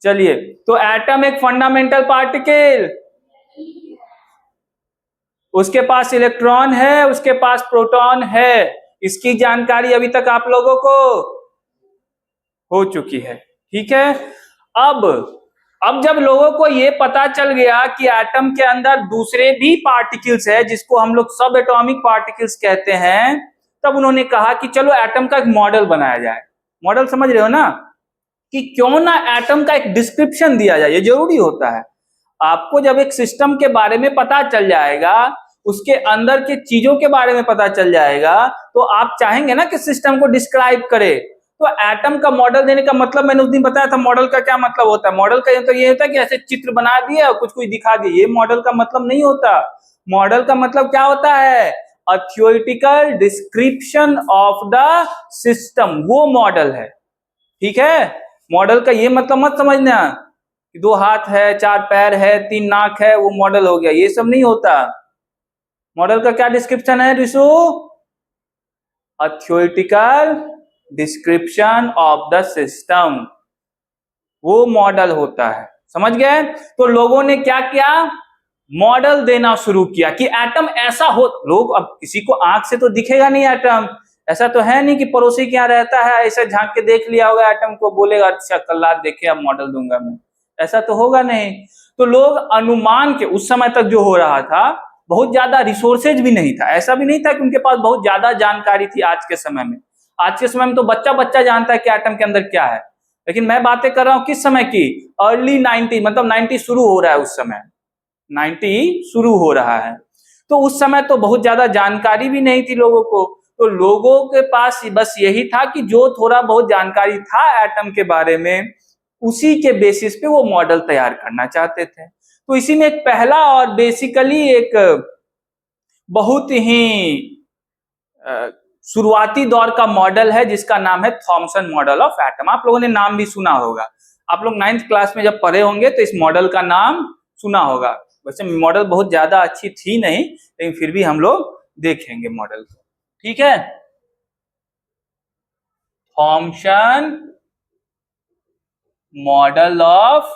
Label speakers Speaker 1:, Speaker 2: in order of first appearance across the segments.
Speaker 1: चलिए, तो एटम एक फंडामेंटल पार्टिकल, उसके पास इलेक्ट्रॉन है, उसके पास प्रोटॉन है, इसकी जानकारी अभी तक आप लोगों को हो चुकी है। ठीक है, अब जब लोगों को ये पता चल गया कि एटम के अंदर दूसरे भी पार्टिकल्स है जिसको हम लोग सब एटॉमिक पार्टिकल्स कहते हैं, तब उन्होंने कहा कि चलो एटम का एक मॉडल बनाया जाए। मॉडल समझ रहे हो ना, कि क्यों ना एटम का एक डिस्क्रिप्शन दिया जाए। ये जरूरी होता है, आपको जब एक सिस्टम के बारे में पता चल जाएगा, उसके अंदर के चीजों के बारे में पता चल जाएगा, तो आप चाहेंगे ना कि सिस्टम को डिस्क्राइब करे। तो एटम का मॉडल देने का मतलब मैंने उस दिन बताया था, मॉडल का क्या मतलब होता है। मॉडल का तो ये होता है कि ऐसे चित्र बना दिया और कुछ कुछ दिखा दिया, ये मॉडल का मतलब नहीं होता। मॉडल का मतलब क्या होता है, a theoretical description of the system, वो मॉडल है। ठीक है, मॉडल का ये मतलब मत समझना कि 2 हाथ है, 4 पैर है, 3 नाक है, वो मॉडल हो गया, ये सब नहीं होता। मॉडल का क्या डिस्क्रिप्शन है Rishu, a theoretical description of the system, वो मॉडल होता है। समझ गए। तो लोगों ने क्या किया, मॉडल देना शुरू किया कि एटम ऐसा हो। लोग, अब किसी को आंख से तो दिखेगा नहीं एटम, ऐसा तो है नहीं कि पड़ोसी के यहाँ रहता है, ऐसे झांक के देख लिया होगा एटम को, बोलेगा अच्छा कल रात देखे अब मॉडल दूंगा मैं, ऐसा तो होगा नहीं। तो लोग अनुमान के, उस समय तक जो हो रहा था, बहुत ज्यादा रिसोर्सेज भी नहीं था, ऐसा भी नहीं था कि उनके पास बहुत ज्यादा जानकारी थी। आज के समय में, आज के समय में तो बच्चा बच्चा जानता है कि एटम के अंदर क्या है। लेकिन मैं बातें कर रहा हूं किस समय की, अर्ली 90, मतलब 90 शुरू हो रहा है, उस समय 90 शुरू हो रहा है। तो उस समय तो बहुत ज्यादा जानकारी भी नहीं थी लोगों को। तो लोगों के पास बस यही था कि जो थोड़ा बहुत जानकारी था एटम के बारे में, उसी के बेसिस पे वो मॉडल तैयार करना चाहते थे। तो इसी में एक पहला और बेसिकली एक बहुत ही शुरुआती दौर का मॉडल है जिसका नाम है थॉमसन मॉडल ऑफ एटम। आप लोगों ने नाम भी सुना होगा, आप लोग 9th क्लास में जब पढ़े होंगे तो इस मॉडल का नाम सुना होगा। वैसे मॉडल बहुत ज्यादा अच्छी थी नहीं, लेकिन फिर भी हम लोग देखेंगे मॉडल को। ठीक है, Thompson model of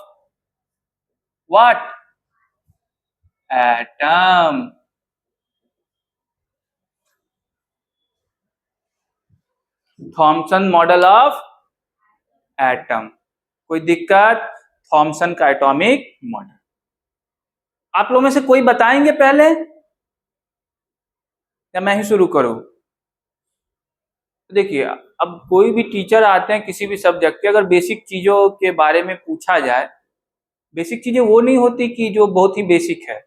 Speaker 1: what, atom. Thompson model of atom, कोई दिक्कत, थॉमसन का एटॉमिक मॉडल। आप लोगों में से कोई बताएंगे पहले, या मैं ही शुरू करूं। देखिए, अब कोई भी टीचर आते हैं किसी भी सब्जेक्ट के, अगर बेसिक चीजों के बारे में पूछा जाए, बेसिक चीजें वो नहीं होती कि जो बहुत ही बेसिक है।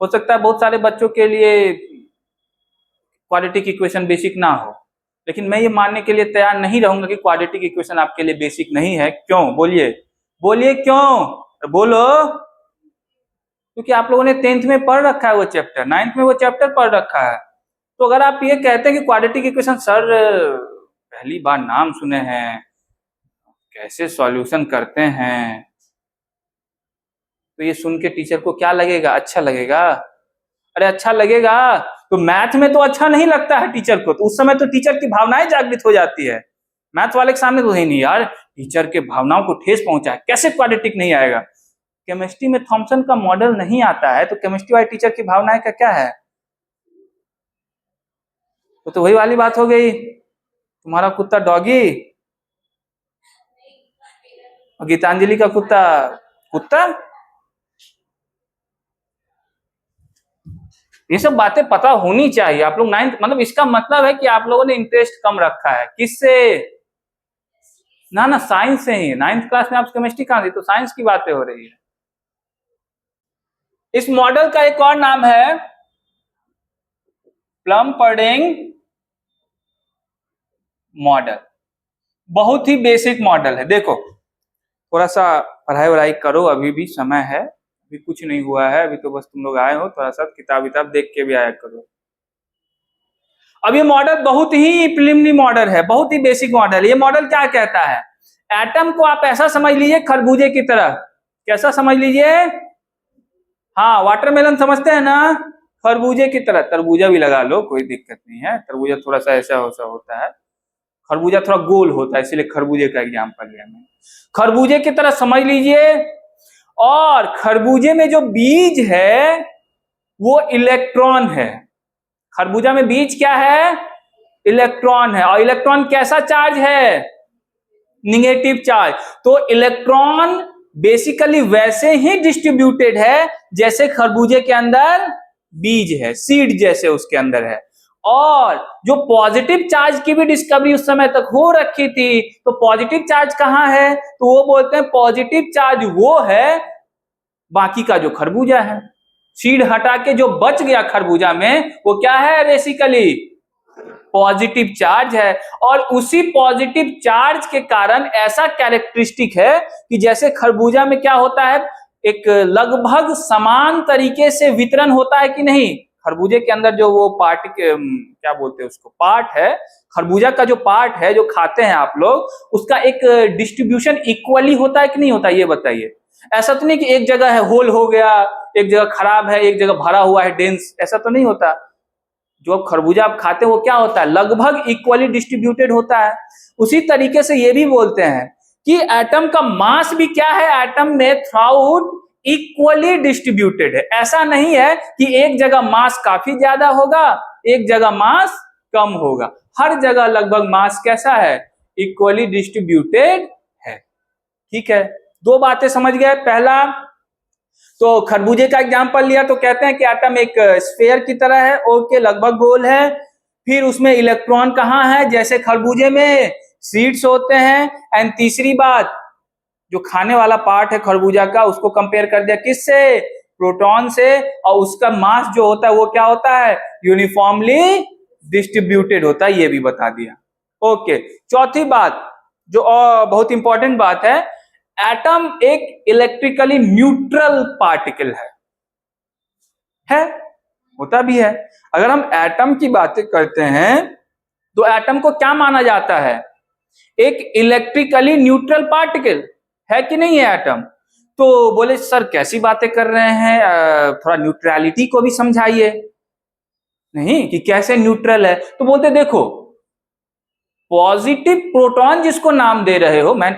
Speaker 1: हो सकता है बहुत सारे बच्चों के लिए क्वाड्रेटिक इक्वेशन बेसिक ना हो, लेकिन मैं ये मानने के लिए तैयार नहीं रहूंगा कि क्वाड्रेटिक इक्वेशन आपके लिए बेसिक नहीं है। क्यों, बोलिए बोलिए क्यों, बोलो। क्योंकि आप लोगों ने 10th में पढ़ रखा है वो चैप्टर, 9th में वो चैप्टर पढ़ रखा है। तो अगर आप ये कहते हैं कि क्वाड्रेटिक इक्वेशन सर पहली बार नाम सुने हैं, कैसे सॉल्यूशन करते हैं, तो ये सुन के टीचर को क्या लगेगा, अच्छा लगेगा। अरे अच्छा लगेगा, तो मैथ में तो अच्छा नहीं लगता है टीचर को, तो उस समय तो टीचर की भावनाएं जागृत हो जाती है। मैथ वाले के सामने तो नहीं यार, टीचर के भावनाओं को ठेस पहुंचा है, कैसे क्वाड्रेटिक नहीं आएगा। केमिस्ट्री में थॉमसन का मॉडल नहीं आता है, तो केमिस्ट्री वाले टीचर की भावनाएं का क्या है। तो वही वाली बात हो गई, तुम्हारा कुत्ता डॉगी और गीतांजलि का कुत्ता कुत्ता। ये सब बातें पता होनी चाहिए। आप लोग 9th, मतलब इसका मतलब है कि आप लोगों ने इंटरेस्ट कम रखा है। किससे, ना ना साइंस से ही। 9th क्लास में आप केमिस्ट्री कहां थी, तो साइंस की बातें हो रही है। इस मॉडल का एक और नाम है प्लम-पर्डिंग मॉडल। बहुत ही बेसिक मॉडल है। देखो, थोड़ा सा पढ़ाई वढ़ाई करो, अभी भी समय है, अभी कुछ नहीं हुआ है, अभी तो बस तुम लोग आए हो, थोड़ा सा किताब विताब देख के भी आया करो। अब ये मॉडल बहुत ही प्रिलिमिनरी मॉडल है, बहुत ही बेसिक मॉडल। ये मॉडल क्या कहता है, एटम को आप ऐसा समझ लीजिए खरबूजे की तरह। कैसा समझ लीजिए, हाँ वाटरमेलन समझते हैं ना, खरबूजे की तरह। तरबूजा भी लगा लो, कोई दिक्कत नहीं है, तरबूजा थोड़ा सा ऐसा होता है, खरबूजा थोड़ा गोल होता है, इसलिए खरबूजे का एग्जाम्पल लिया मैं। खरबूजे की तरह समझ लीजिए। और खरबूजे में जो बीज है वो इलेक्ट्रॉन है। खरबूजा में बीज क्या है? इलेक्ट्रॉन है। और इलेक्ट्रॉन कैसा चार्ज है? Negative charge. तो इलेक्ट्रॉन बेसिकली वैसे ही डिस्ट्रीब्यूटेड है जैसे खरबूजे के अंदर बीज है, सीड जैसे उसके अंदर है। और जो पॉजिटिव चार्ज की भी डिस्कवरी उस समय तक हो रखी थी, तो पॉजिटिव चार्ज कहां है? तो वो बोलते हैं पॉजिटिव चार्ज वो है बाकी का जो खरबूजा है। सीड हटा के जो बच गया खरबूजा में वो क्या है? बेसिकली पॉजिटिव चार्ज है। और उसी पॉजिटिव चार्ज के कारण ऐसा कैरेक्टरिस्टिक है कि जैसे खरबूजा में क्या होता है, एक लगभग समान तरीके से वितरण होता है कि नहीं। खरबूजे के अंदर जो वो पार्ट क्या बोलते हैं उसको, पार्ट है, खरबूजा का जो पार्ट है जो खाते हैं आप लोग, उसका एक डिस्ट्रीब्यूशन इक्वली होता है कि नहीं होता, ये बताइए। ऐसा तो नहीं कि एक जगह है होल हो गया, एक जगह खराब है, एक जगह भरा हुआ है डेंस, ऐसा तो नहीं होता। जो खरबूजा आप खाते हैं वो क्या होता है? लगभग इक्वली डिस्ट्रीब्यूटेड होता है। उसी तरीके से ये भी बोलते हैं कि एटम का मास भी क्या है? एटम में थ्राउट इक्वली डिस्ट्रीब्यूटेड है। ऐसा नहीं है कि एक जगह मास काफी ज्यादा होगा, एक जगह मास कम होगा। हर जगह लगभग मास कैसा है? इक्वली डिस्ट्रीब्यूटेड है। ठीक है, दो बातें समझ गए। पहला तो खरबूजे का एग्जांपल लिया तो कहते हैं कि एटम एक स्फीयर की तरह है, ओके, लगभग गोल है। फिर उसमें इलेक्ट्रॉन कहाँ है? जैसे खरबूजे में सीड्स होते हैं। एंड तीसरी बात, जो खाने वाला पार्ट है खरबूजा का, उसको कंपेयर कर दिया किससे? प्रोटॉन से। और उसका मास जो होता है वो क्या होता है? यूनिफॉर्मली डिस्ट्रीब्यूटेड होता है, ये भी बता दिया। ओके, चौथी बात जो बहुत इंपॉर्टेंट बात है, एटम एक इलेक्ट्रिकली न्यूट्रल पार्टिकल है, होता भी है। अगर हम एटम की बातें करते हैं तो एटम को क्या माना जाता है? एक इलेक्ट्रिकली न्यूट्रल पार्टिकल है कि नहीं है एटम? तो बोले सर कैसी बातें कर रहे हैं, थोड़ा न्यूट्रलिटी को भी समझाइए। नहीं कि कैसे न्यूट्रल है, तो बोलते देखो, पॉजिटिव प्रोटॉन जिसको नाम दे रहे हो, मैं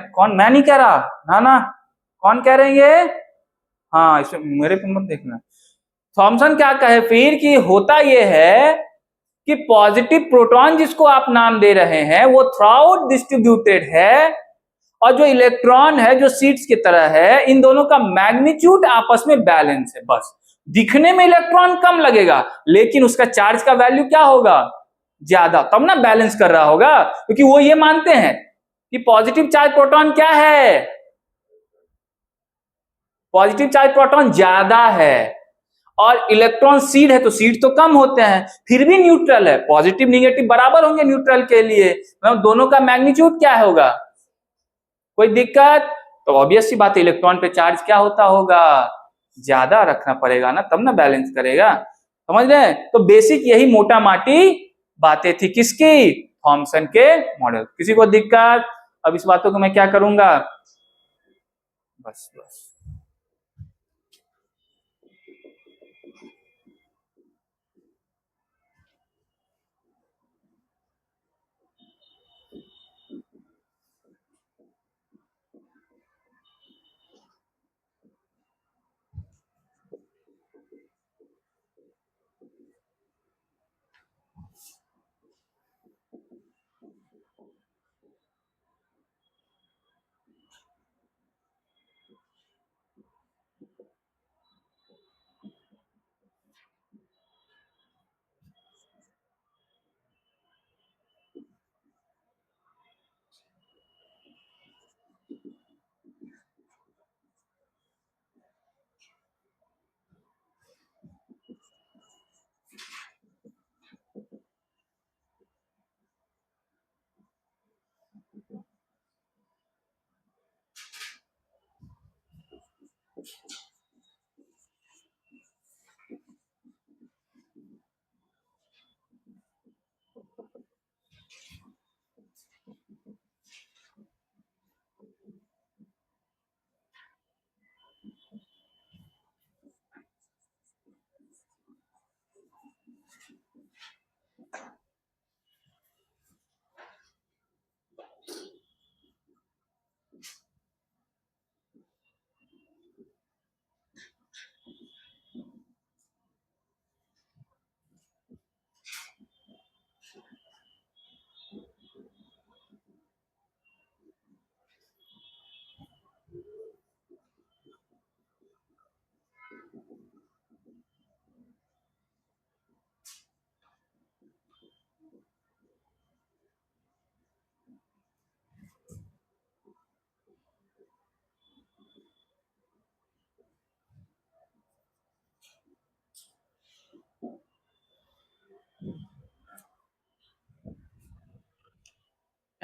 Speaker 1: नहीं कह रहा ना ना, कौन कह रहे हैं ये? हाँ, इसमें मेरे पे मत देखना। थॉमसन क्या कहे फिर कि होता यह है कि पॉजिटिव प्रोटॉन जिसको आप नाम दे रहे हैं वो थ्राउट डिस्ट्रीब्यूटेड है, और जो इलेक्ट्रॉन है जो सीड्स की तरह है, इन दोनों का मैग्नीट्यूड आपस में बैलेंस है। बस दिखने में इलेक्ट्रॉन कम लगेगा लेकिन उसका चार्ज का वैल्यू क्या होगा? ज्यादा, तब ना बैलेंस कर रहा होगा। क्योंकि वो ये मानते हैं कि पॉजिटिव चार्ज प्रोटॉन क्या है? पॉजिटिव चार्ज प्रोटॉन ज्यादा है, और इलेक्ट्रॉन सीड है तो सीड तो कम होते हैं, फिर भी न्यूट्रल है। पॉजिटिव निगेटिव बराबर होंगे न्यूट्रल के लिए, मतलब दोनों का मैग्नीट्यूड क्या होगा? कोई दिक्कत? तो ऑब्वियस सी बात है, इलेक्ट्रॉन पे चार्ज क्या होता होगा? ज्यादा रखना पड़ेगा ना, तब ना बैलेंस करेगा। समझ रहे हैं? तो बेसिक यही मोटा माटी बातें थी किसकी? थॉमसन के मॉडल। किसी को दिक्कत? अब इस बातों को मैं क्या करूंगा, बस बस।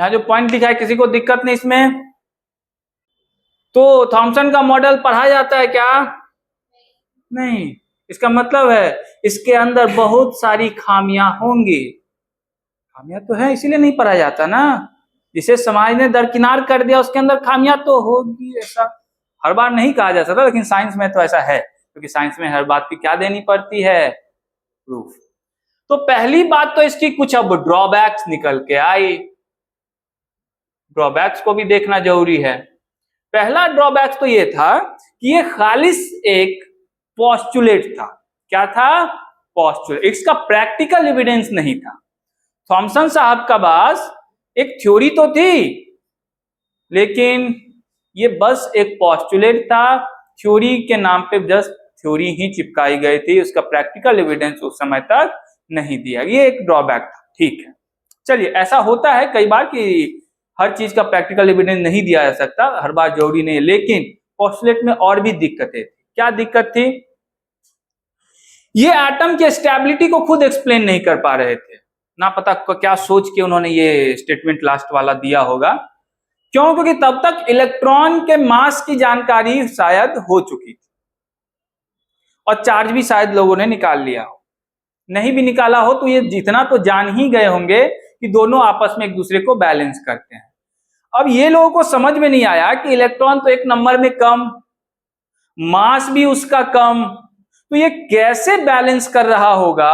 Speaker 1: यहाँ जो पॉइंट लिखा है किसी को दिक्कत नहीं इसमें? तो थॉमसन का मॉडल पढ़ा जाता है क्या? नहीं। इसका मतलब है इसके अंदर बहुत सारी खामियां होंगी। खामियां तो है इसीलिए नहीं पढ़ा जाता ना। जिसे समाज ने दरकिनार कर दिया उसके अंदर खामियां तो होगी। ऐसा हर बार नहीं कहा जा सकता, लेकिन साइंस में तो ऐसा है, क्योंकि साइंस में हर बात की क्या देनी पड़ती है? प्रूफ। तो पहली बात तो इसकी कुछ अब ड्रॉबैक्स निकल के आई। ड्रॉबैक्स को भी देखना जरूरी है। पहला ड्रॉबैक्स तो ये था कि ये खालिस एक पॉस्टुलेट था। क्या था? पॉस्टुलेट। इसका प्रैक्टिकल एविडेंस नहीं था। थॉमसन साहब का पास एक थ्योरी तो थी, लेकिन ये बस एक पॉस्टुलेट था। थ्योरी के नाम पे जस्ट थ्योरी ही चिपकाई गई थी, उसका प्रैक्टिकल एविडेंस उस समय तक नहीं दिया। ये एक ड्रॉबैक था। ठीक है, चलिए, ऐसा होता है कई बार कि हर चीज का प्रैक्टिकल एविडेंस नहीं दिया जा सकता, हर बार जरूरी नहीं है। लेकिन पॉस्टुलेट में और भी दिक्कतें थी। क्या दिक्कत थी? ये एटम की स्टेबिलिटी को खुद एक्सप्लेन नहीं कर पा रहे थे। ना पता क्या सोच के उन्होंने ये स्टेटमेंट लास्ट वाला दिया होगा। क्यों? क्योंकि तब तक इलेक्ट्रॉन के मास की जानकारी शायद हो चुकी थी, और चार्ज भी शायद लोगों ने निकाल लिया हो। नहीं भी निकाला हो तो ये जितना तो जान ही गए होंगे कि दोनों आपस में एक दूसरे को बैलेंस करते हैं। अब ये लोगों को समझ में नहीं आया कि इलेक्ट्रॉन तो एक नंबर में कम, मास भी उसका कम, तो ये कैसे बैलेंस कर रहा होगा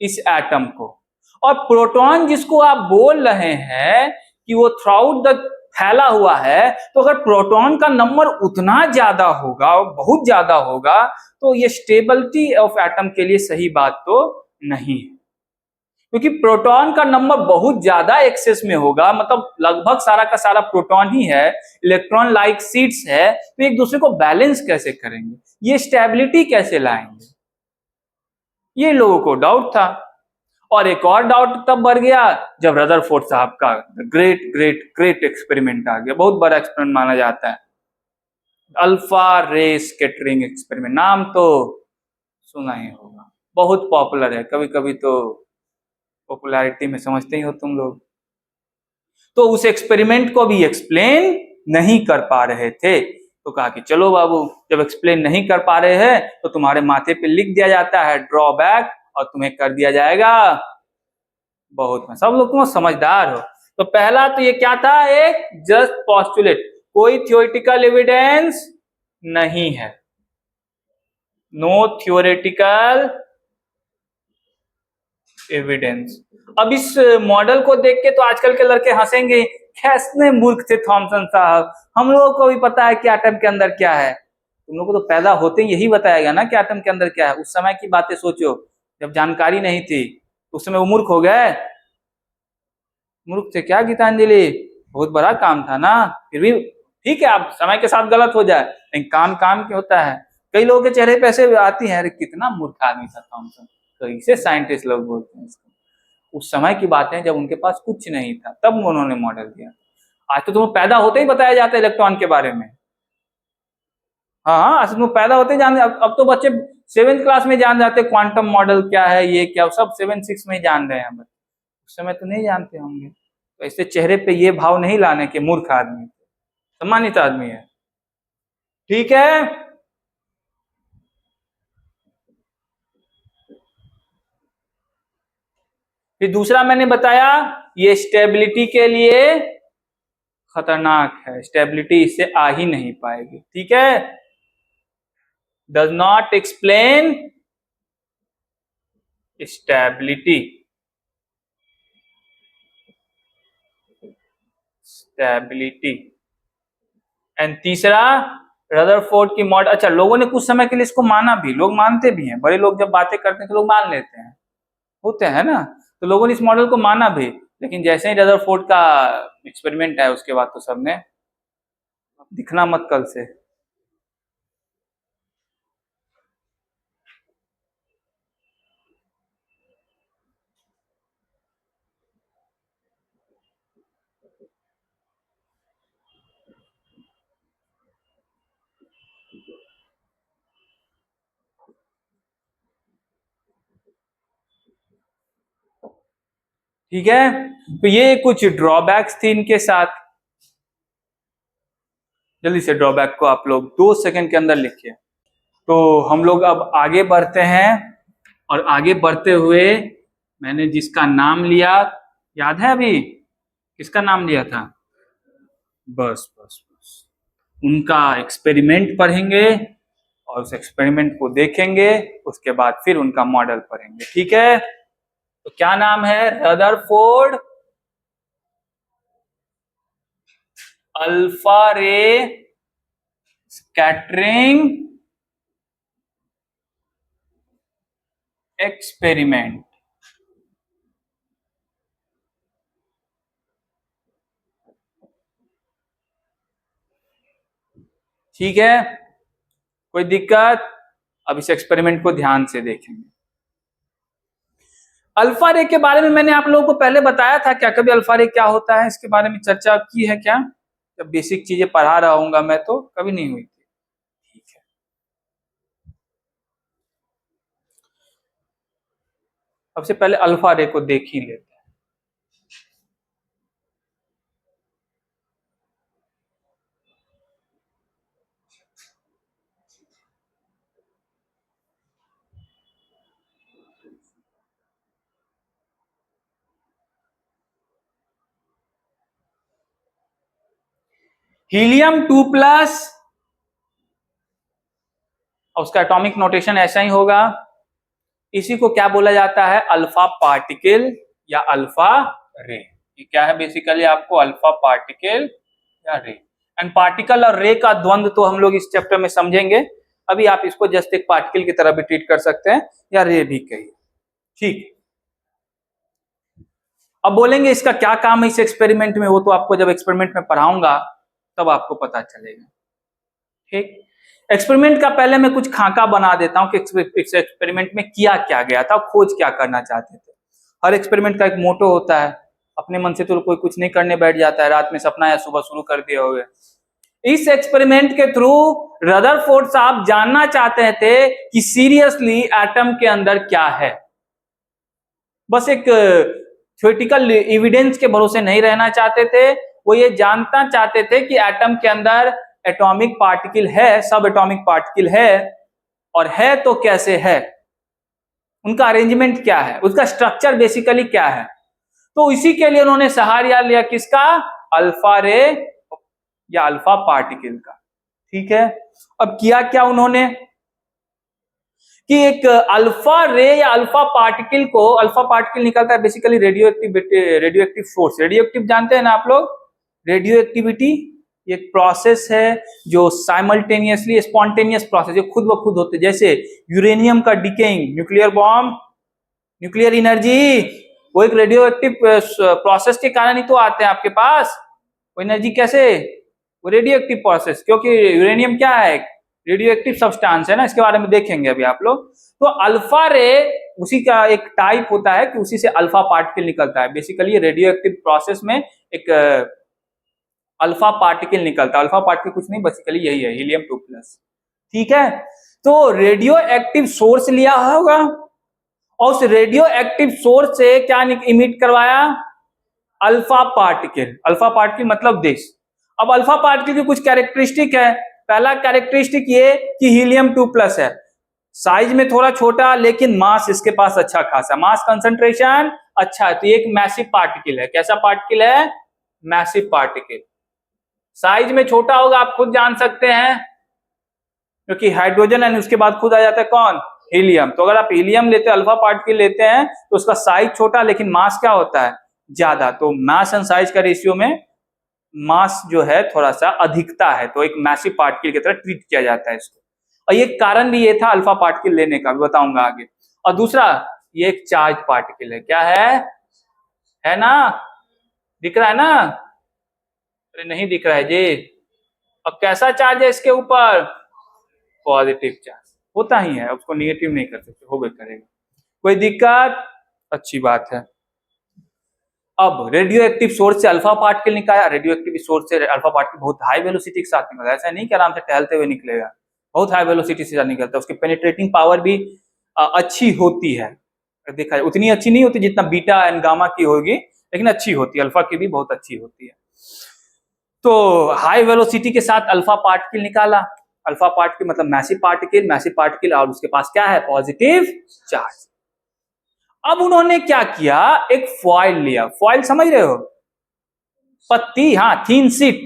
Speaker 1: इस एटम को? और प्रोटॉन जिसको आप बोल रहे हैं कि वो थ्रू आउट द फैला हुआ है, तो अगर प्रोटॉन का नंबर उतना ज्यादा होगा, बहुत ज्यादा होगा, तो ये स्टेबिलिटी ऑफ एटम के लिए सही बात तो नहीं है। क्योंकि प्रोटॉन का नंबर बहुत ज्यादा एक्सेस में होगा, मतलब लगभग सारा का सारा प्रोटॉन ही है, इलेक्ट्रॉन लाइक सीट्स है, तो एक दूसरे को बैलेंस कैसे करेंगे? ये स्टेबिलिटी कैसे लाएंगे? ये लोगों को डाउट था। और एक और डाउट तब बढ़ गया जब रदरफोर्ड साहब का ग्रेट ग्रेट ग्रेट एक्सपेरिमेंट आ गया। बहुत बड़ा एक्सपेरिमेंट माना जाता है, अल्फा रे स्कैटरिंग एक्सपेरिमेंट। नाम तो सुना ही होगा, बहुत पॉपुलर है। कभी कभी तो पॉपुलैरिटी में समझते ही हो तुम लोग। तो उस एक्सपेरिमेंट को भी एक्सप्लेन नहीं कर पा रहे थे। तो कहा कि चलो बाबू, जब एक्सप्लेन नहीं कर पा रहे हैं तो तुम्हारे माथे पे लिख दिया जाता है ड्रॉबैक, और तुम्हें कर दिया जाएगा बहुत में। सब लोग तुम समझदार हो। तो पहला तो ये क्या था? एक जस्ट पॉस्टुलेट, कोई थ्योरेटिकल एविडेंस नहीं है। No theoretical evidence. अब इस मॉडल को देख के तो आजकल के लड़के हंसेंगे, कैसे मूर्ख थे थॉमसन साहब, हम लोगों को भी पता है कि एटम के अंदर क्या है। तुम लोगों को तो पैदा होते ही यही बताएगा ना कि एटम के अंदर क्या है। उस समय की बातें सोचो, जब जानकारी नहीं थी, उस समय वो मूर्ख हो गए। मूर्ख थे क्या गीतांजलि? बहुत बड़ा काम था ना। फिर भी ठीक है, आप समय के साथ गलत हो जाए, लेकिन काम काम के होता है। कई लोगों के चेहरे पे ऐसे आती है, अरे कितना मूर्ख आदमी था थॉमसन, तो इसे साइंटिस्ट लोग बोलते हैं इसको। उस समय की बातें जब उनके पास कुछ नहीं था, तब उन्होंने मॉडल दिया। आज तो तुम्हें पैदा होते ही बताया जाता है इलेक्ट्रॉन के बारे में। हाँ हाँ, आज तुम पैदा होते ही जान, अब तो बच्चे 7th क्लास में जान जाते क्वांटम मॉडल क्या है, ये क्या, सब 7 6 में ही जान रहे हैं। उस समय तो नहीं जानते होंगे। तो ऐसे चेहरे पे ये भाव नहीं लाने के मूर्ख आदमी, सम्मानित आदमी है। ठीक है। फिर दूसरा मैंने बताया, ये स्टेबिलिटी के लिए खतरनाक है, स्टेबिलिटी इससे आ ही नहीं पाएगी। ठीक है, does not explain stability. Stability. And तीसरा, रदरफोर्ड की मॉडल। अच्छा, लोगों ने कुछ समय के लिए इसको माना भी, लोग मानते भी हैं, बड़े लोग जब बातें करते हैं तो लोग मान लेते हैं, होते हैं ना। तो लोगों ने इस मॉडल को माना भी, लेकिन जैसे ही रदरफोर्ड का एक्सपेरिमेंट है उसके बाद तो सबने दिखना मत कल से। ठीक है, तो ये कुछ ड्रॉबैक्स थी इनके साथ। जल्दी से ड्रॉबैक को आप लोग 2 सेकंड के अंदर लिखिए। तो हम लोग अब आगे बढ़ते हैं, और आगे बढ़ते हुए मैंने जिसका नाम लिया, याद है अभी किसका नाम लिया था? बस बस बस, उनका एक्सपेरिमेंट पढ़ेंगे और उस एक्सपेरिमेंट को देखेंगे, उसके बाद फिर उनका मॉडल पढ़ेंगे, ठीक है? तो क्या नाम है? रदरफोर्ड अल्फा रे स्कैटरिंग एक्सपेरिमेंट। ठीक है, कोई दिक्कत? अब इस एक्सपेरिमेंट को ध्यान से देखेंगे। अल्फा रे के बारे में मैंने आप लोगों को पहले बताया था क्या? कभी अल्फा रे क्या होता है इसके बारे में चर्चा की है क्या? जब बेसिक चीजें पढ़ा रहा हूंगा मैं तो कभी नहीं हुई थी। ठीक है, सबसे पहले अल्फा रे को देख ही लेते हैं। हीलियम 2+, और उसका एटॉमिक नोटेशन ऐसा ही होगा। इसी को क्या बोला जाता है? अल्फा पार्टिकल या अल्फा रे। ये क्या है बेसिकली? आपको अल्फा पार्टिकल या रे। एंड पार्टिकल और रे का द्वंद्व तो हम लोग इस चैप्टर में समझेंगे। अभी आप इसको जस्ट एक पार्टिकल की तरह भी ट्रीट कर सकते हैं, या रे भी कहिए, ठीक। अब बोलेंगे इसका क्या काम है इस एक्सपेरिमेंट में, वो तो आपको जब एक्सपेरिमेंट में पढ़ाऊंगा तब आपको पता चलेगा, ठीक। एक्सपेरिमेंट का पहले मैं कुछ खाका बना देता हूं कि इस एक्सपेरिमेंट में किया क्या गया था, खोज क्या करना चाहते थे। हर एक्सपेरिमेंट का एक मोटो होता है। अपने मन से तो कोई कुछ नहीं करने बैठ जाता है, रात में सपना या सुबह शुरू कर दिया होगा। इस एक्सपेरिमेंट के थ्रू रदरफोर्ड साहब जानना चाहते थे कि सीरियसली एटम के अंदर क्या है। बस एक थ्योरेटिकल एविडेंस के भरोसे नहीं रहना चाहते थे, वो ये जानना चाहते थे कि एटम के अंदर एटॉमिक पार्टिकल है, सब एटॉमिक पार्टिकल है, और है तो कैसे है, उनका अरेंजमेंट क्या है, उसका स्ट्रक्चर बेसिकली क्या है। तो इसी के लिए उन्होंने सहारा लिया किसका? अल्फा रे या अल्फा पार्टिकल का, ठीक है। अब किया क्या उन्होंने कि एक अल्फा रे या अल्फा पार्टिकल को, अल्फा पार्टिकल निकलता है basically radio active source. Radio active जानते हैं ना आप लोग? रेडियो एक्टिविटी एक प्रोसेस है जो साइमल्टेनियसली स्पॉन्टेनियस प्रोसेस, जो खुद ब खुद होते, जैसे यूरेनियम का decaying, nuclear bomb, nuclear energy, वो एक रेडियो एक्टिव प्रोसेस के कारण ही तो आते हैं आपके पास। वो एनर्जी कैसे? वो रेडियो एक्टिव प्रोसेस, क्योंकि यूरेनियम क्या है? रेडियो एक्टिव सब्सटेंस है ना, इसके बारे में देखेंगे अभी आप लोग। तो अल्फा रे उसी का एक टाइप होता है कि उसी से अल्फा पार्टिकल निकलता है। बेसिकली रेडियो एक्टिव प्रोसेस में एक अल्फा पार्टिकल निकलता है। अल्फा पार्टिकल कुछ नहीं, बेसिकली यही है, हीलियम 2+, ठीक है। तो रेडियो एक्टिव सोर्स लिया होगा, और उस रेडियो एक्टिव सोर्स से क्या इमिट करवाया? Alpha particle. अल्फा पार्टिकल मतलब दिस। अब अल्फा पार्टिकल की कुछ कैरेक्टरिस्टिक है। पहला कैरेक्टरिस्टिक ये कि हीलियम 2+ है, साइज में थोड़ा छोटा, लेकिन मास इसके पास अच्छा खासा, मास कंसंट्रेशन अच्छा है। तो ये एक मैसिव पार्टिकल है। कैसा पार्टिकल है? Massive particle. साइज में छोटा होगा, आप खुद जान सकते हैं, क्योंकि हाइड्रोजन एंड उसके बाद खुद आ जाता है कौन? हीलियम। तो अगर आप हीलियम लेते हैं, अल्फा पार्टिकल लेते हैं, तो उसका साइज छोटा लेकिन मास क्या होता है? ज्यादा। तो मास एंड साइज का रेशियो में मास जो है थोड़ा सा अधिकता है, तो एक मैसिव पार्टिकल की तरह ट्रीट किया जाता है इसको। और ये कारण भी ये था अल्फा पार्टिकल लेने का, भी बताऊंगा आगे। और दूसरा, ये एक चार्ज पार्टिकल है। क्या है ना? दिख रहा है ना? अरे नहीं दिख रहा है जी। अब कैसा चार्ज है इसके ऊपर? पॉजिटिव चार्ज होता ही है, उसको निगेटिव नहीं कर सकते, हो भी करेगा। कोई दिक्कत? अच्छी बात है। अब रेडियो एक्टिव सोर्स से अल्फा पार्टिकल निकाला। रेडियो एक्टिव सोर्स से अल्फा पार्टिकल बहुत हाई वेलोसिटी के साथ निकलता है, ऐसा नहीं कि आराम से टहलते हुए निकलेगा, बहुत हाई वेलोसिटी से निकलता है। उसकी पेनिट्रेटिंग पावर भी अच्छी होती है, देखा उतनी अच्छी नहीं होती जितना बीटा एंड गामा की होगी, लेकिन अच्छी होती है, अल्फा की भी बहुत अच्छी होती है। तो हाई वेलोसिटी के साथ अल्फा पार्टिकल निकाला, अल्फा पार्टिकल मतलब मैसिव पार्टिकल और उसके पास क्या है, पॉजिटिव चार्ज। अब उन्होंने क्या किया, एक फॉइल लिया, फॉइल समझ रहे हो, पत्ती, हाँ थीन शीट,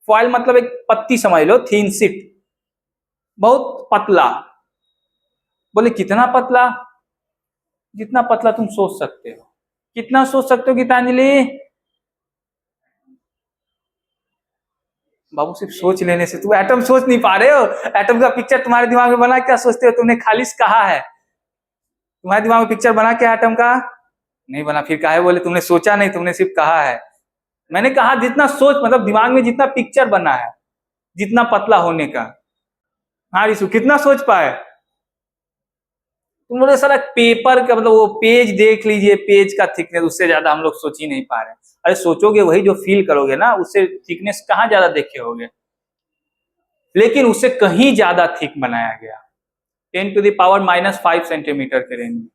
Speaker 1: फॉइल मतलब एक पत्ती समझ लो, थीन शीट, बहुत पतला। बोले कितना पतला, जितना पतला तुम सोच सकते हो। कितना सोच सकते हो गीतांजलि? बाबू सिर्फ सोच लेने से, तुम एटम सोच नहीं पा रहे हो, एटम का पिक्चर तुम्हारे दिमाग में बना, क्या सोचते हो, तुमने खाली कहा है, तुम्हारे दिमाग में पिक्चर बना क्या एटम का? नहीं बना, फिर काहे बोले तुमने सोचा नहीं, तुमने सिर्फ कहा है। मैंने कहा जितना सोच, मतलब दिमाग में जितना पिक्चर बना है, जितना पतला होने का। हाँ रिशु, कितना सोच पाए तुम? बोले सारा पेपर का मतलब वो पेज देख लीजिए, पेज का थिकनेस, उससे ज्यादा हम लोग सोच ही नहीं पा रहे। अरे सोचोगे वही जो फील करोगे ना, उससे थिकनेस कहाँ ज्यादा देखे होगे, लेकिन उससे कहीं ज्यादा थिक बनाया गया, 10⁻⁻5 सेंटीमीटर के रेंज में,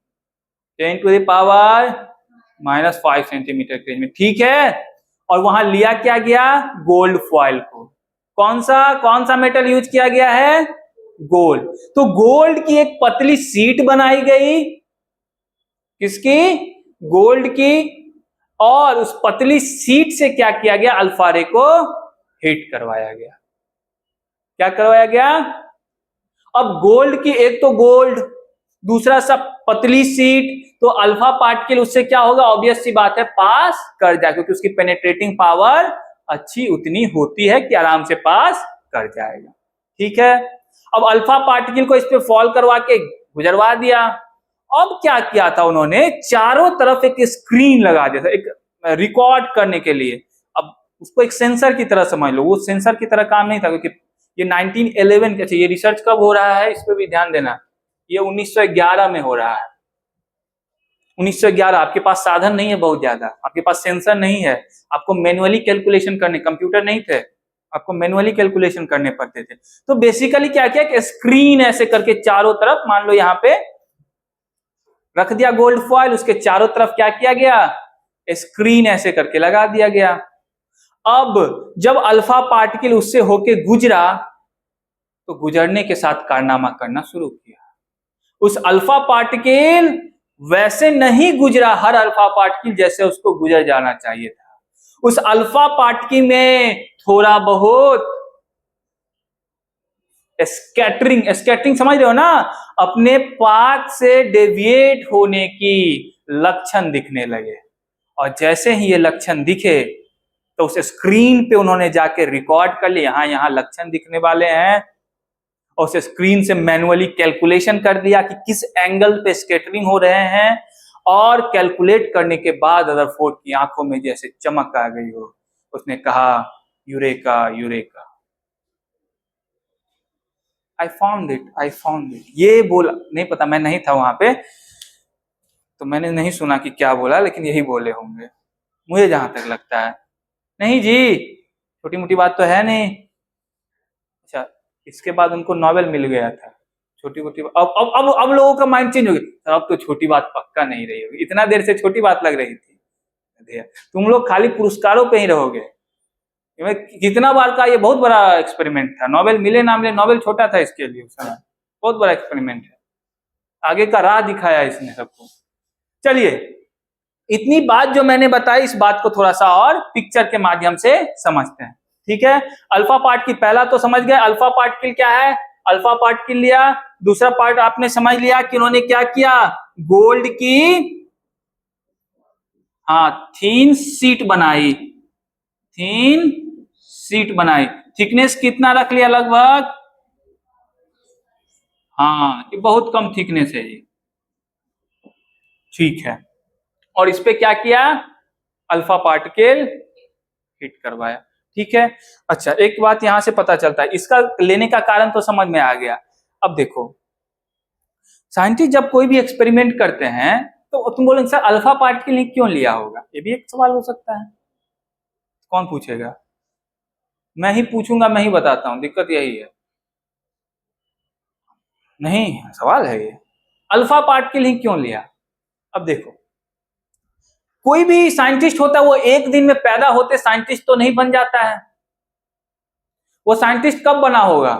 Speaker 1: 10⁻⁻5 सेंटीमीटर के रेंज में, ठीक है। और वहां लिया क्या गया, गोल्ड फॉइल को। कौन सा मेटल यूज किया गया है, गोल्ड। तो गोल्ड की एक पतली शीट बनाई गई, किसकी, गोल्ड की। और उस पतली शीट से क्या किया गया, अल्फा रे को हीट करवाया गया। क्या करवाया गया, अब गोल्ड की, एक तो गोल्ड, दूसरा सब पतली शीट, तो अल्फा पार्टिकल उससे क्या होगा, ऑब्वियस सी बात है, पास कर जाए, क्योंकि उसकी पेनेट्रेटिंग पावर अच्छी उतनी होती है कि आराम से पास कर जाएगा, ठीक है। अब अल्फा पार्टिकल को इस पे फॉल करवा के गुजरवा दिया। अब क्या किया था उन्होंने, चारों तरफ एक स्क्रीन लगा दिया था, एक रिकॉर्ड करने के लिए। अब उसको एक सेंसर की तरह समझ लो, वो सेंसर की तरह काम नहीं था, क्योंकि ये 1911 के, ये रिसर्च कब हो रहा है, इस पे भी ध्यान देना, ये 1911 में हो रहा है। 1911, आपके पास साधन नहीं है बहुत ज्यादा, आपके पास सेंसर नहीं है, आपको मैन्युअली कैलकुलेशन करने, कंप्यूटर नहीं थे, आपको मैन्युअली कैलकुलेशन करने पड़ते थे। तो बेसिकली क्या किया कि स्क्रीन ऐसे करके चारों तरफ, मान लो यहाँ पे रख दिया गोल्ड फॉइल, उसके चारों तरफ क्या किया गया, स्क्रीन ऐसे करके लगा दिया गया। अब जब अल्फा पार्टिकल उससे होके गुजरा, तो गुजरने के साथ कारनामा करना शुरू किया। उस अल्फा पार्टिकल वैसे नहीं गुजरा, हर अल्फा पार्टिकल जैसे उसको गुजर जाना चाहिए था। उस अल्फा पार्टिकल में थोड़ा बहुत स्कैटरिंग समझ रहे हो ना, अपने पाथ से डेविएट होने की लक्षण दिखने लगे। और जैसे ही ये लक्षण दिखे, तो उस स्क्रीन पे उन्होंने जाके रिकॉर्ड कर लिया, यहाँ यहाँ लक्षण दिखने वाले हैं, और उस स्क्रीन से मैनुअली कैलकुलेशन कर दिया कि किस एंगल पे स्कैटरिंग हो रहे हैं। और कैलकुलेट करने के बाद रदरफोर्ड की आंखों में जैसे चमक आ गई हो, उसने कहा eureka eureka, I found it. ये बोला, नहीं पता, मैं नहीं था वहां पे, तो मैंने नहीं सुना कि क्या बोला, लेकिन यही बोले होंगे मुझे जहां तक लगता है। नहीं जी, छोटी मोटी बात तो है नहीं। अच्छा, इसके बाद उनको नोबेल मिल गया था। छोटी मोटी, अब लोगों का माइंड चेंज हो गया, अब तो छोटी बात पक्का नहीं रही होगी, इतना देर से छोटी बात लग रही थी। तुम लोग खाली पुरस्कारों पे ही रहोगे। कितना बार का ये बहुत बड़ा एक्सपेरिमेंट था, नोबेल मिले ना मिले, नोबेल छोटा था इसके लिए उस समय, बहुत बड़ा एक्सपेरिमेंट है, आगे का राह दिखाया इसने सबको। चलिए, इतनी बात जो मैंने बताई, इस बात को थोड़ा सा और पिक्चर के माध्यम से समझते हैं, ठीक है। अल्फा पार्टिकल पहला तो समझ गए, अल्फा पार्टिकल क्या है, अल्फा पार्टिकल लिया। दूसरा पार्ट आपने समझ लिया कि उन्होंने क्या किया, गोल्ड की, हाँ थीन शीट बनाई, थीन शीट बनाई, थिकनेस कितना रख लिया लगभग, हाँ ये बहुत कम थिकनेस है ये, ठीक है। और इस पे क्या किया, अल्फा पार्टिकल हिट करवाया, ठीक है। अच्छा, एक बात यहां से पता चलता है, इसका लेने का कारण तो समझ में आ गया। अब देखो, साइंटिस्ट जब कोई भी एक्सपेरिमेंट करते हैं, तो तुम बोलेंगे सर अल्फा पार्टिकल क्यों लिया होगा, ये भी एक सवाल हो सकता है। कौन पूछेगा, मैं ही पूछूंगा, मैं ही बताता हूं, दिक्कत यही है। नहीं, सवाल है ये, अल्फा पार्टिकल ही क्यों लिया। अब देखो, कोई भी साइंटिस्ट होता है वो एक दिन में पैदा होते साइंटिस्ट तो नहीं बन जाता है। वो साइंटिस्ट कब बना होगा?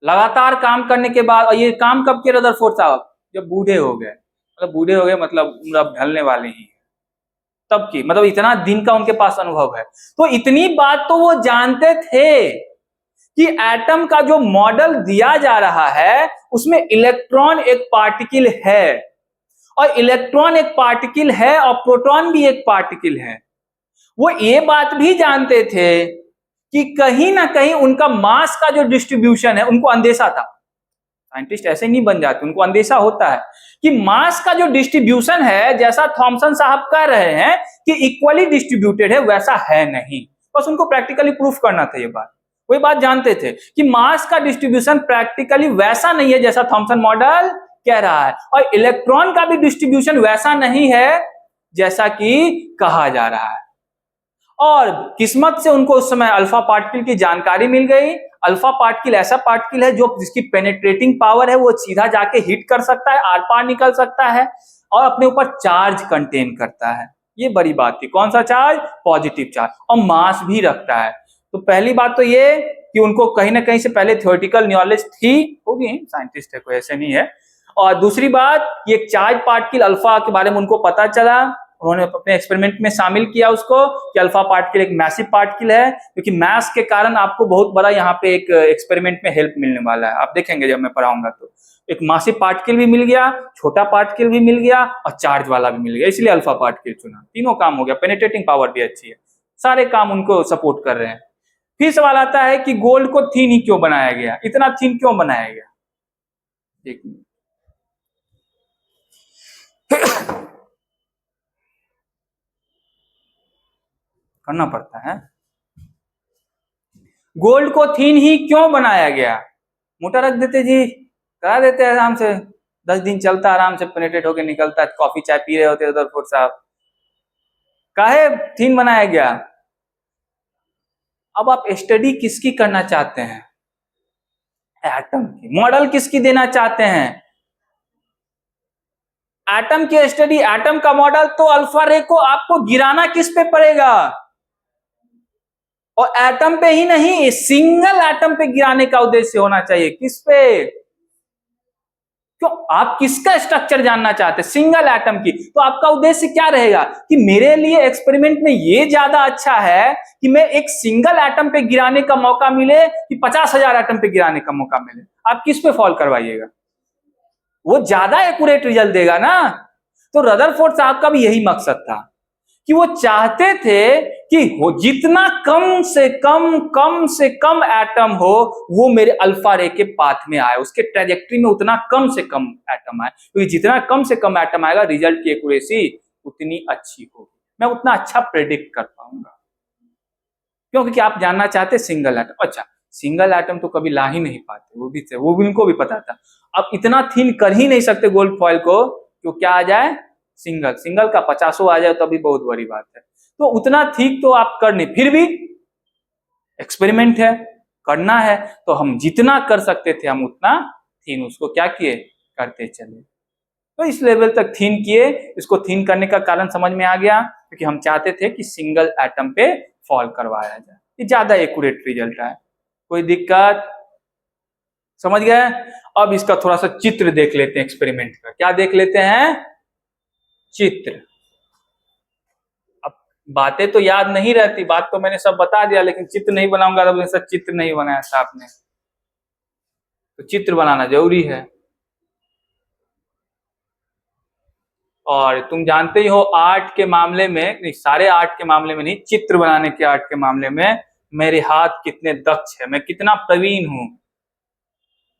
Speaker 1: लगातार काम करने के बाद। और ये काम कब किया रदरफोर्ड साहब? जब बूढ़े हो गए। मतलब बूढ़े हो गए मतलब उम्र अब ढलने वाली ही है तब की, मतलब इतना दिन का उनके पास अनुभव है। तो इतनी बात तो वो जानते थे कि एटम का जो मॉडल दिया जा रहा है उसमें इलेक्ट्रॉन एक पार्टिकल है, और इलेक्ट्रॉन एक पार्टिकल है और प्रोटॉन भी एक पार्टिकल है। वो ये बात भी जानते थे कि कहीं ना कहीं उनका मास का जो डिस्ट्रीब्यूशन है, उनको अंदेशा था। साइंटिस्ट ऐसे नहीं बन जाते, उनको अंदेशा होता है कि मास का जो डिस्ट्रीब्यूशन है, जैसा थॉमसन साहब कह रहे हैं कि इक्वली डिस्ट्रीब्यूटेड है, वैसा है नहीं। बस उनको प्रैक्टिकली प्रूफ करना था ये बात। वही बात जानते थे कि मास का डिस्ट्रीब्यूशन प्रैक्टिकली वैसा नहीं है जैसा थॉमसन मॉडल कह रहा है, और इलेक्ट्रॉन का भी डिस्ट्रीब्यूशन वैसा नहीं है जैसा कि कहा जा रहा है। और किस्मत से उनको उस समय अल्फा पार्टिकल की जानकारी मिल गई। अल्फा पार्टिकल ऐसा पार्टिकल है जो जिसकी पेनिट्रेटिंग पावर है, वो सीधा जाके हिट कर सकता है, आर पार निकल सकता है, और अपने ऊपर चार्ज कंटेन करता है। ये बड़ी बात थी। कौन सा चार्ज? पॉजिटिव चार्ज, और मास भी रखता है। तो पहली बात तो ये कि उनको कहीं ना कहीं से पहले थ्योरेटिकल नॉलेज थी, होगी, साइंटिस्ट है कोई, ऐसे नहीं है। और दूसरी बात, ये चार्ज पार्टिकल अल्फा के बारे में उनको पता चला, उन्होंने अपने एक्सपेरिमेंट में शामिल किया उसको कि अल्फा पार्टिकल एक मैसिव पार्टिकल है, क्योंकि मैस के कारण आपको बहुत बड़ा यहाँ पे एक एक्सपेरिमेंट में हेल्प मिलने वाला है, आप देखेंगे जब मैं पढ़ाऊंगा। तो एक मासिव पार्टिकल भी मिल गया, छोटा पार्टिकल भी मिल गया, और चार्ज वाला भी मिल गया, इसलिए अल्फा पार्टिकल चुना। तीनों काम हो गया, पेनिट्रेटिंग पावर भी अच्छी है, सारे काम उनको सपोर्ट कर रहे हैं। फिर सवाल आता है कि गोल्ड को थीन ही क्यों बनाया गया, इतना थीन क्यों बनाया गया? एक मिनट। करना पड़ता है। गोल्ड को थीन ही क्यों बनाया गया? मोटा रख देते जी, करा देते आराम से, 10 दिन चलता, आराम से पेनिट्रेट होके निकलता। कॉफी चाय पी रहे होते उधरपुर साहब, काहे थीन बनाया गया? अब आप स्टडी किसकी करना चाहते हैं? एटम की। मॉडल किसकी देना चाहते हैं? एटम की स्टडी, एटम का मॉडल। तो अल्फा रे को आपको गिराना किस पे पड़ेगा? और एटम पे ही नहीं, सिंगल एटम पे गिराने का उद्देश्य होना चाहिए। किस पे? क्यों? आप किसका स्ट्रक्चर जानना चाहते हैं? सिंगल एटम की। तो आपका उद्देश्य क्या रहेगा कि मेरे लिए एक्सपेरिमेंट में ये ज्यादा अच्छा है कि मैं एक सिंगल एटम पे गिराने का मौका मिले कि 50,000 एटम पे गिराने का मौका मिले? आप किस पे फॉल करवाइएगा? वो ज्यादा एक्यूरेट रिजल्ट देगा ना। तो रदरफोर्ड साहब का भी यही मकसद था कि वो चाहते थे कि हो जितना कम से कम एटम हो वो मेरे अल्फा रे के पाथ में आए, उसके ट्रेजेक्ट्री में उतना कम से कम एटम आए, क्योंकि जितना कम से कम एटम आएगा रिजल्ट की एक्यूरेसी उतनी अच्छी होगी, मैं उतना अच्छा प्रेडिक्ट कर पाऊंगा। क्योंकि आप जानना चाहते सिंगल एटम। अच्छा, सिंगल एटम तो कभी ला ही नहीं पाते, वो भी उनको भी पता था। अब इतना थिन कर ही नहीं सकते गोल्ड फॉइल को, तो क्या आ जाए? सिंगल। सिंगल का 50 आ जाए तो अभी बहुत बड़ी बात है। तो उतना ठीक तो आप कर नहीं, फिर भी एक्सपेरिमेंट है, करना है, तो हम जितना कर सकते थे हम उतना थीन उसको क्या किए, करते चले। तो इस लेवल तक थीन किए। इसको थीन करने का कारण समझ में आ गया, क्योंकि हम चाहते थे कि सिंगल एटम पे फॉल करवाया जाए, ये ज्यादा एक्यूरेट रिजल्ट है। कोई दिक्कत? समझ गए? अब इसका थोड़ा सा चित्र देख लेते हैं एक्सपेरिमेंट का। क्या देख लेते हैं? चित्र। अब बातें तो याद नहीं रहती, बात तो मैंने सब बता दिया, लेकिन चित्र नहीं बनाऊंगा तो ऐसा चित्र नहीं बनाया था आपने, तो चित्र बनाना जरूरी है। और तुम जानते ही हो आर्ट के मामले में, नहीं सारे आर्ट के मामले में नहीं, चित्र बनाने के आर्ट के मामले में मेरे हाथ कितने दक्ष है, मैं कितना प्रवीण हूं।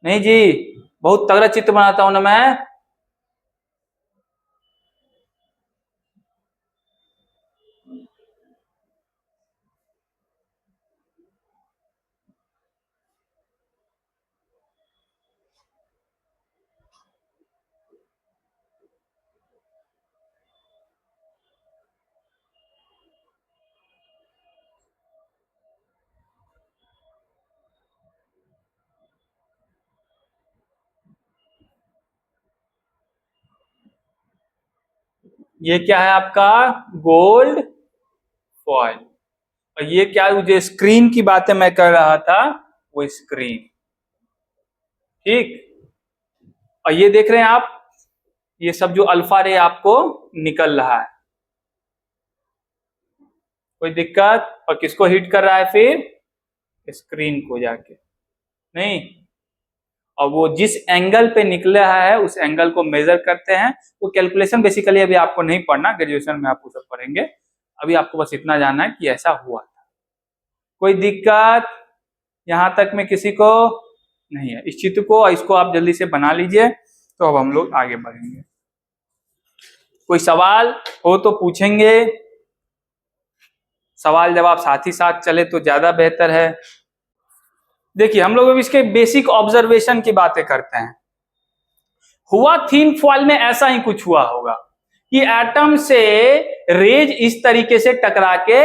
Speaker 1: नहीं जी, बहुत तगड़ा चित्र बनाता हूं ना मैं। ये क्या है आपका गोल्ड फॉइल, और ये क्या, जो स्क्रीन की बातें मैं कर रहा था वो स्क्रीन, ठीक। और ये देख रहे हैं आप, ये सब जो अल्फा रे आपको निकल रहा है, कोई दिक्कत? और किसको हिट कर रहा है फिर? स्क्रीन को जाके, नहीं। और वो जिस एंगल पे निकल रहा है उस एंगल को मेजर करते हैं। वो कैलकुलेशन बेसिकली अभी आपको नहीं पढ़ना, ग्रेजुएशन में आप वो सब पढ़ेंगे। अभी आपको बस इतना जानना है कि ऐसा हुआ था। कोई दिक्कत यहां तक में किसी को नहीं है? इस चित्र को, इसको आप जल्दी से बना लीजिए, तो अब हम लोग आगे बढ़ेंगे। कोई सवाल हो तो पूछेंगे, सवाल जवाब साथ ही साथ चले तो ज्यादा बेहतर है। देखिए हम लोग अब इसके बेसिक ऑब्जर्वेशन की बातें करते हैं। हुआ थिन फॉइल में ऐसा ही कुछ हुआ होगा कि एटम से रेज इस तरीके से टकरा के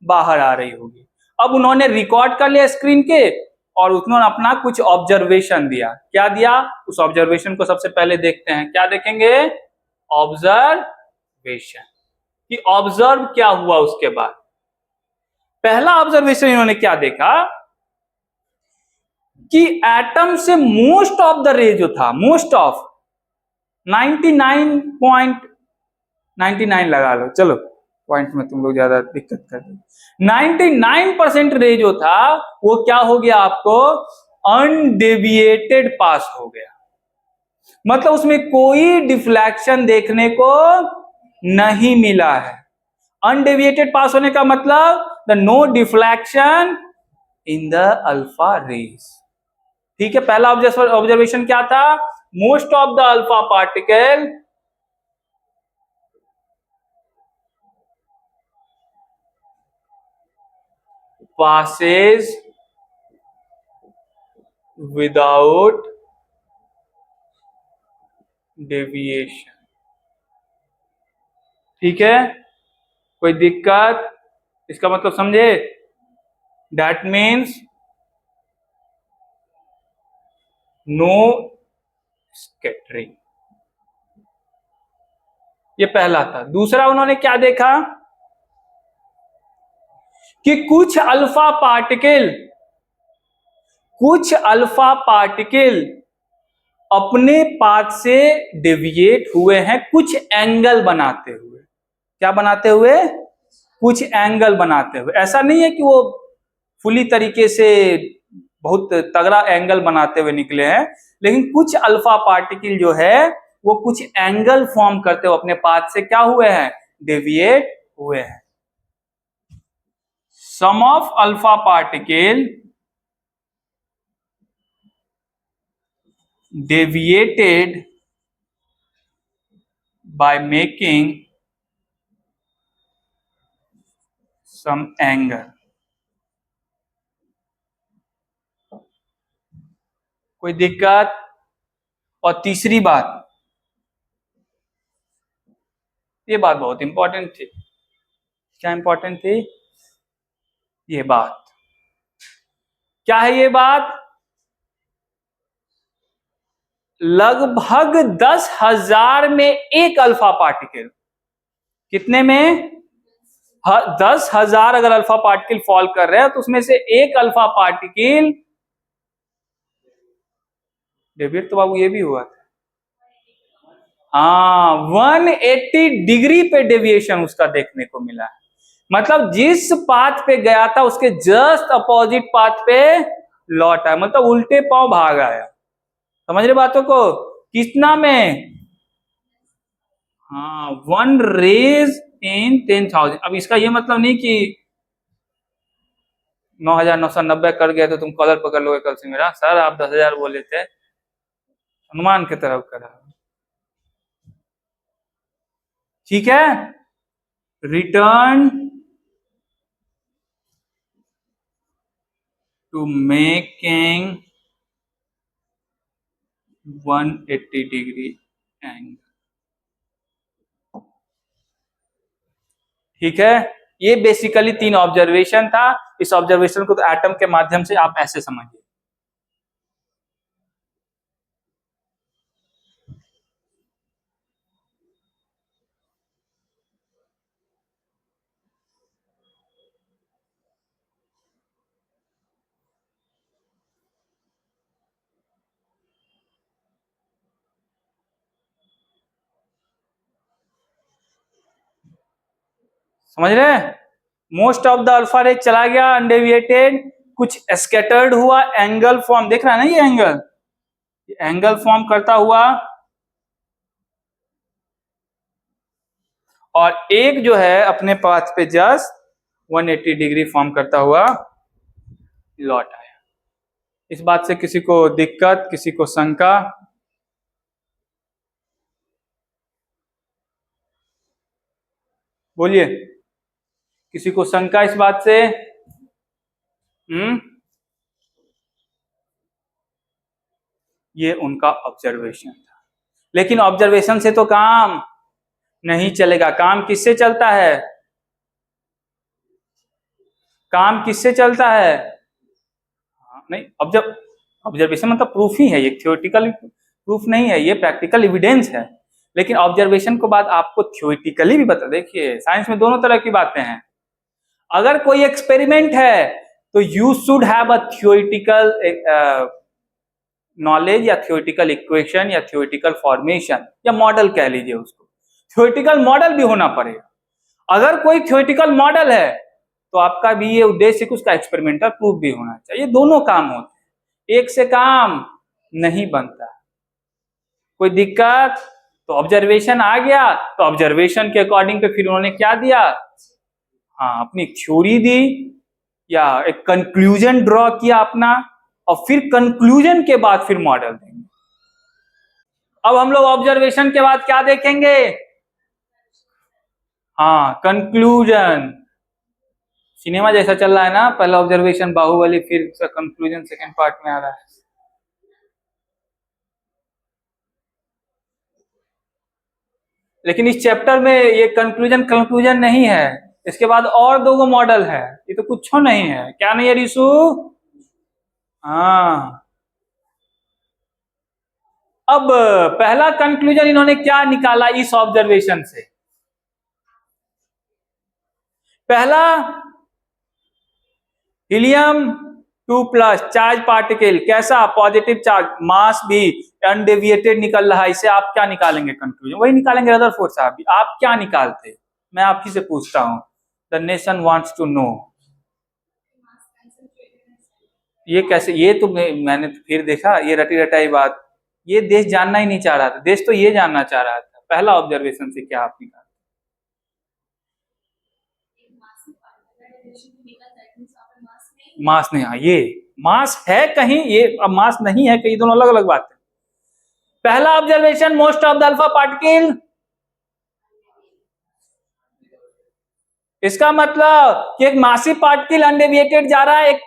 Speaker 1: बाहर आ रही होगी। अब उन्होंने रिकॉर्ड कर लिया स्क्रीन के, और उन्होंने अपना कुछ ऑब्जर्वेशन दिया। क्या दिया? उस ऑब्जर्वेशन को सबसे पहले देखते हैं। क्या देखेंगे? ऑब्जर्वेशन, कि ऑब्जर्व क्या हुआ उसके बाद। पहला ऑब्जर्वेशन इन्होंने क्या देखा कि एटम से मोस्ट ऑफ द रे जो था, मोस्ट ऑफ 99.99 लगा लो, चलो पॉइंट में तुम लोग ज्यादा दिक्कत कर रहे हो। 99% रे जो था वो क्या हो गया आपको? अनडेविएटेड पास हो गया। मतलब उसमें कोई डिफ्लेक्शन देखने को नहीं मिला है। अनडेविएटेड पास होने का मतलब the no deflection in the alpha rays. ठीक है, पहला ऑब्जर्वेशन क्या था? Most of the alpha particle passes without deviation। ठीक है, कोई दिक्कत? इसका मतलब समझे? That means no scattering. ये पहला था। दूसरा उन्होंने क्या देखा कि कुछ अल्फा पार्टिकल अपने पाथ से डेविएट हुए हैं, कुछ एंगल बनाते हुए। क्या बनाते हुए? कुछ एंगल बनाते हुए। ऐसा नहीं है कि वो फुली तरीके से बहुत तगड़ा एंगल बनाते हुए निकले हैं, लेकिन कुछ अल्फा पार्टिकल जो है वो कुछ एंगल फॉर्म करते हुए अपने पाथ से क्या हुए हैं? डेविएट हुए हैं। Some of alpha particle deviated by making some angle। कोई दिक्कत? और तीसरी बात, ये बात बहुत इंपॉर्टेंट थी। क्या इंपॉर्टेंट थी? ये बात क्या है? ये बात लगभग 10,000 में एक अल्फा पार्टिकल, कितने में? 10,000 अगर अल्फा पार्टिकल फॉल कर रहे हैं तो उसमें से एक अल्फा पार्टिकल डेविएट, तो बाबू ये भी हुआ था। हाँ, 180 डिग्री पे डेविएशन उसका देखने को मिला है। मतलब जिस पाथ पे गया था उसके जस्ट अपोजिट पाथ पे लौट आया, मतलब उल्टे पांव भाग आया। समझ रहे बातों को? कितना में? हाँ, 1 रेज इन 10,000। अब इसका ये मतलब नहीं कि 9,990 कर गया तो तुम कॉलर पकड़ लोगे कल से मेरा। सर आप 10,000 बोले थे, अनुमान की तरफ करा। ठीक है, return to making 180 degree angle. ठीक है, ये बेसिकली 3 ऑब्जर्वेशन था। इस ऑब्जर्वेशन को तो एटम के माध्यम से आप ऐसे समझिए। समझ रहे हैं? मोस्ट ऑफ द अल्फा रे चला गया अनडेविएटेड, कुछ स्कैटर्ड हुआ, एंगल फॉर्म देख रहा है ना, ये एंगल फॉर्म करता हुआ, और एक जो है अपने पाथ पे जस्ट 180 डिग्री फॉर्म करता हुआ लौट आया। इस बात से किसी को दिक्कत, किसी को शंका? बोलिए, किसी को शंका इस बात से? ये उनका ऑब्जर्वेशन था, लेकिन ऑब्जर्वेशन से तो काम नहीं चलेगा। काम किससे चलता है? काम किससे चलता है? नहीं, ऑब्जर्वेशन मतलब प्रूफ ही है, ये थ्योरेटिकल प्रूफ नहीं है, ये प्रैक्टिकल एविडेंस है। लेकिन ऑब्जर्वेशन को बात आपको थ्योरेटिकली भी बता, देखिए साइंस में दोनों तरह की बातें हैं। अगर कोई एक्सपेरिमेंट है तो you should have a theoretical knowledge या थ्योरेटिकल इक्वेशन या थ्योरेटिकल फॉर्मेशन या मॉडल कह लीजिए उसको, थ्योरेटिकल मॉडल भी होना पड़ेगा। अगर कोई थ्योरेटिकल मॉडल है तो आपका भी ये उद्देश्य कि उसका एक्सपेरिमेंटल प्रूफ भी होना चाहिए। दोनों काम होते हैं, एक से काम नहीं बनता। कोई दिक्कत? तो ऑब्जर्वेशन आ गया, तो ऑब्जर्वेशन के अकॉर्डिंग पे फिर उन्होंने क्या दिया? हाँ, अपनी थ्योरी दी या एक कंक्लूजन ड्रॉ किया अपना, और फिर कंक्लूजन के बाद फिर मॉडल देंगे। अब हम लोग ऑब्जर्वेशन के बाद क्या देखेंगे? हाँ, कंक्लूजन। सिनेमा जैसा चल रहा है ना, पहला ऑब्जर्वेशन बाहुबली, फिर कंक्लूजन सेकंड पार्ट में आ रहा है। लेकिन इस चैप्टर में ये कंक्लूजन नहीं है, इसके बाद और दो मॉडल है, ये तो कुछ नहीं है। क्या नहीं है रिशु? हाँ। अब पहला कंक्लूजन इन्होंने क्या निकाला इस ऑब्जर्वेशन से? पहला, हीलियम 2+ चार्ज पार्टिकल, कैसा? पॉजिटिव चार्ज, मास भी अनडेविएटेड निकल रहा है। इसे आप क्या निकालेंगे कंक्लूजन? वही निकालेंगे रदरफोर्ड साहब भी। आप क्या निकालते? मैं आप ही से पूछता हूं, the nation wants to know. ये कैसे? ये तो मैंने तो फिर देखा, ये रटी रटाई बात, ये देश जानना ही नहीं चाह रहा था। देश तो ये जानना चाह रहा था पहला ऑब्जर्वेशन से क्या आप निकाल। मास नहीं, हाँ ये मास है कहीं, ये अब मास नहीं है कहीं, दोनों अलग अलग बात है। पहला observation, most of the alpha particle, इसका मतलब कि एक मासिव पार्टिकल अनडेविएटेड जा रहा है, एक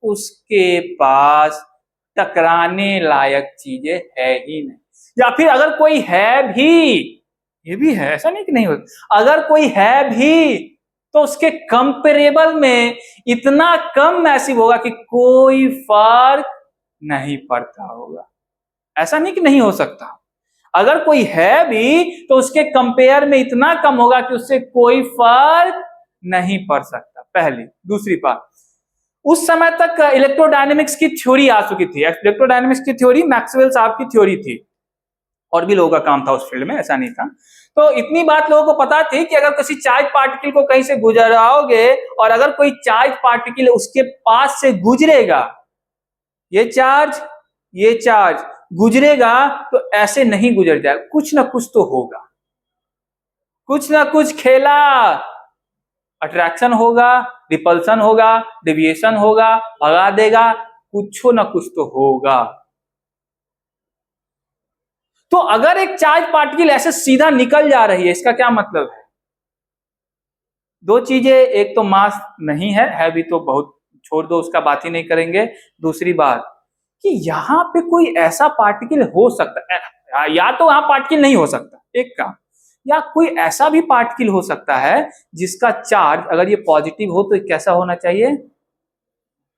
Speaker 1: उसके पास टकराने लायक चीजें है ही नहीं, या फिर अगर कोई है भी, ये भी है, ऐसा नहीं कि नहीं होता, अगर कोई है भी तो उसके कंपेरेबल में इतना कम मैसिव होगा कि कोई फर्क नहीं पड़ता होगा। ऐसा नहीं कि नहीं हो सकता, अगर कोई है भी तो उसके कंपेयर में इतना कम होगा कि उससे कोई फर्क नहीं पड़ सकता। पहली। दूसरी बात, उस समय तक इलेक्ट्रोडायनेमिक्स की थ्योरी आ चुकी थी। इलेक्ट्रोडायनेमिक्स की थ्योरी मैक्सवेल साहब की थ्योरी थी, और भी लोगों का काम था उस फील्ड में, ऐसा नहीं था। तो इतनी बात लोगों को पता थी कि अगर किसी चार्ज पार्टिकल को कहीं से गुजराओगे और अगर कोई चार्ज पार्टिकल उसके पास से गुजरेगा, ये चार्ज गुजरेगा तो ऐसे नहीं गुजर जाएगा, कुछ ना कुछ तो होगा, कुछ ना कुछ खेला, अट्रैक्शन होगा, रिपल्सन होगा, डेविएशन होगा, भगा देगा, कुछ ना कुछ तो होगा। तो अगर एक चार्ज पार्टिकल ऐसे सीधा निकल जा रही है, इसका क्या मतलब है? दो चीजें, एक तो मास नहीं है भी तो बहुत छोड़ दो, उसका बात ही नहीं करेंगे। दूसरी बात कि यहां पे कोई ऐसा पार्टिकल हो सकता है, या तो वहां पार्टिकल नहीं हो सकता एक काम, या कोई ऐसा भी पार्टिकल हो सकता है जिसका चार्ज अगर ये पॉजिटिव हो तो कैसा होना चाहिए?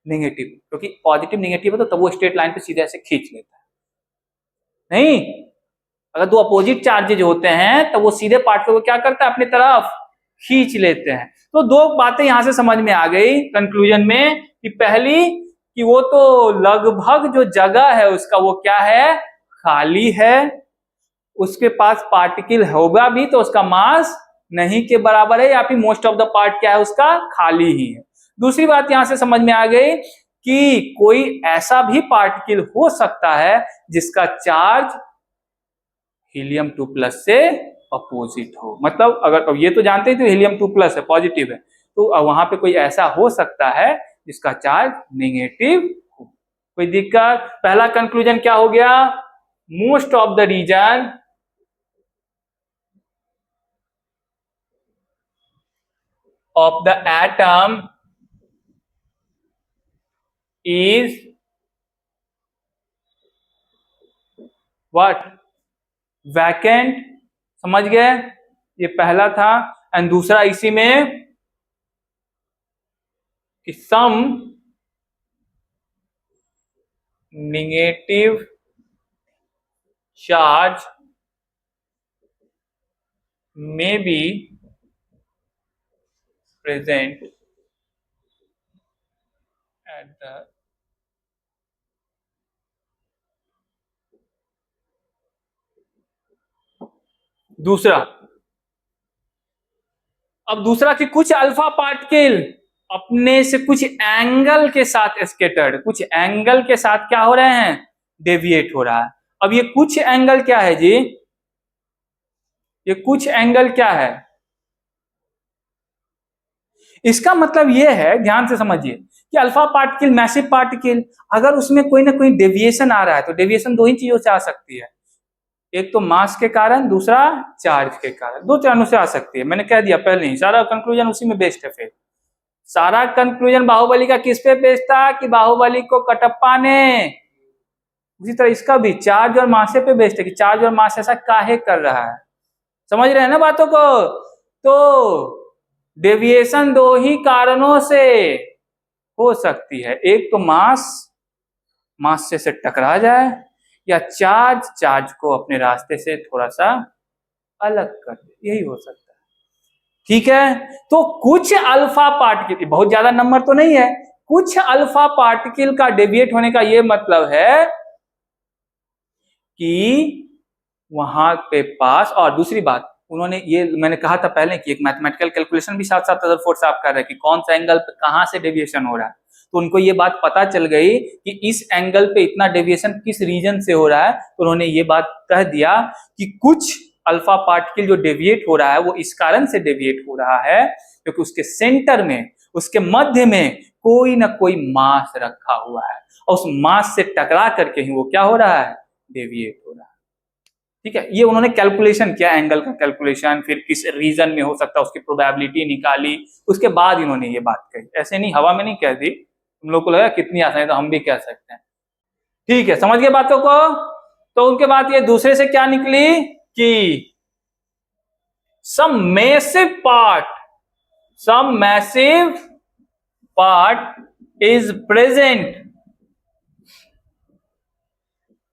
Speaker 1: नेगेटिव, क्योंकि पॉजिटिव नेगेटिव है तो तब वो स्ट्रेट लाइन पे सीधे ऐसे खींच लेता है। नहीं, अगर दो अपोजिट चार्जेज होते हैं तो वो सीधे पार्टिकल को क्या करता है? अपनी तरफ खींच लेते हैं। तो दो बातें यहां से समझ में आ गई कंक्लूजन में, कि पहली कि वो तो लगभग जो जगह है उसका वो क्या है? खाली है, उसके पास पार्टिकल होगा भी तो उसका मास नहीं के बराबर है, या फिर मोस्ट ऑफ द पार्ट क्या है उसका, खाली ही है। दूसरी बात यहां से समझ में आ गई कि कोई ऐसा भी पार्टिकल हो सकता है जिसका चार्ज हीलियम 2 प्लस से अपोजिट हो। मतलब अगर ये तो जानते ही तो हीलियम 2 प्लस है, पॉजिटिव है, तो वहां पे कोई ऐसा हो सकता है जिसका चार्ज नेगेटिव हो। कोई दिक्कत? पहला कंक्लूजन क्या हो गया, most of the region of the atom is what, vacant। समझ गए, ये पहला था। एंड दूसरा इसी में कि some negative charge may be present at the दूसरा। अब दूसरा कि कुछ अल्फा पार्टिकल अपने से कुछ एंगल के साथ स्केटर्ड, कुछ एंगल के साथ क्या हो रहे हैं, डेविएट हो रहा है। अब ये कुछ एंगल क्या है जी, ये कुछ एंगल क्या है, इसका मतलब ये है, ध्यान से समझिए कि अल्फा पार्टिकल, मैसिव पार्टिकल, अगर उसमें कोई ना कोई डेविएशन आ रहा है तो डेविएशन दो ही चीजों से आ सकती है, एक तो मास के कारण, दूसरा चार्ज के कारण, दो चरणों से आ सकती है। मैंने कह दिया पहले ही, सारा कंक्लूजन उसी में बेस्ड है। फिर सारा कंक्लूजन बाहुबली का किस पे बेस्ड था कि बाहुबली को कटप्पा ने, उसी तरह इसका भी चार्ज और मासे पे बेस्ड है कि चार्ज और मास ऐसा काहे कर रहा है। समझ रहे हैं ना बातों को? तो डेविएशन दो ही कारणों से हो सकती है, एक तो मास से टकरा जाए, या चार्ज को अपने रास्ते से थोड़ा सा अलग कर दे, यही हो सकता है। ठीक है, तो कुछ अल्फा पार्टिकल, बहुत ज्यादा नंबर तो नहीं है, कुछ अल्फा पार्टिकल का डेविएट होने का यह मतलब है कि वहां पे पास। और दूसरी बात, उन्होंने ये, मैंने कहा था पहले कि एक मैथमेटिकल कैलकुलेशन भी साथ साथ रदरफोर्ड साहब कर रहे हैं कि कौन सा एंगल पे कहां से डेविएशन हो रहा है। तो उनको ये बात पता चल गई कि इस एंगल पे इतना डेविएशन किस रीजन से हो रहा है, तो उन्होंने ये बात कह दिया कि कुछ अल्फा पार्टिकल जो डेविएट हो रहा है वो इस कारण से डेविएट हो रहा है क्योंकि उसके सेंटर में, उसके मध्य में कोई ना कोई मास रखा हुआ है, और उस मास से टकरा करके ही वो क्या हो रहा है, डेविएट हो रहा है। ठीक है, ये उन्होंने कैलकुलेशन किया, एंगल का कैलकुलेशन, फिर किस रीजन में हो सकता है उसकी प्रोबेबिलिटी निकाली, उसके बाद इन्होंने ये बात कही। ऐसे नहीं, हवा में नहीं कह दी, तुम लोग को लगा कितनी आसान है तो हम भी कह सकते हैं। ठीक है, समझ गए बातों को? तो उनके बाद ये दूसरे से क्या निकली कि some massive part is present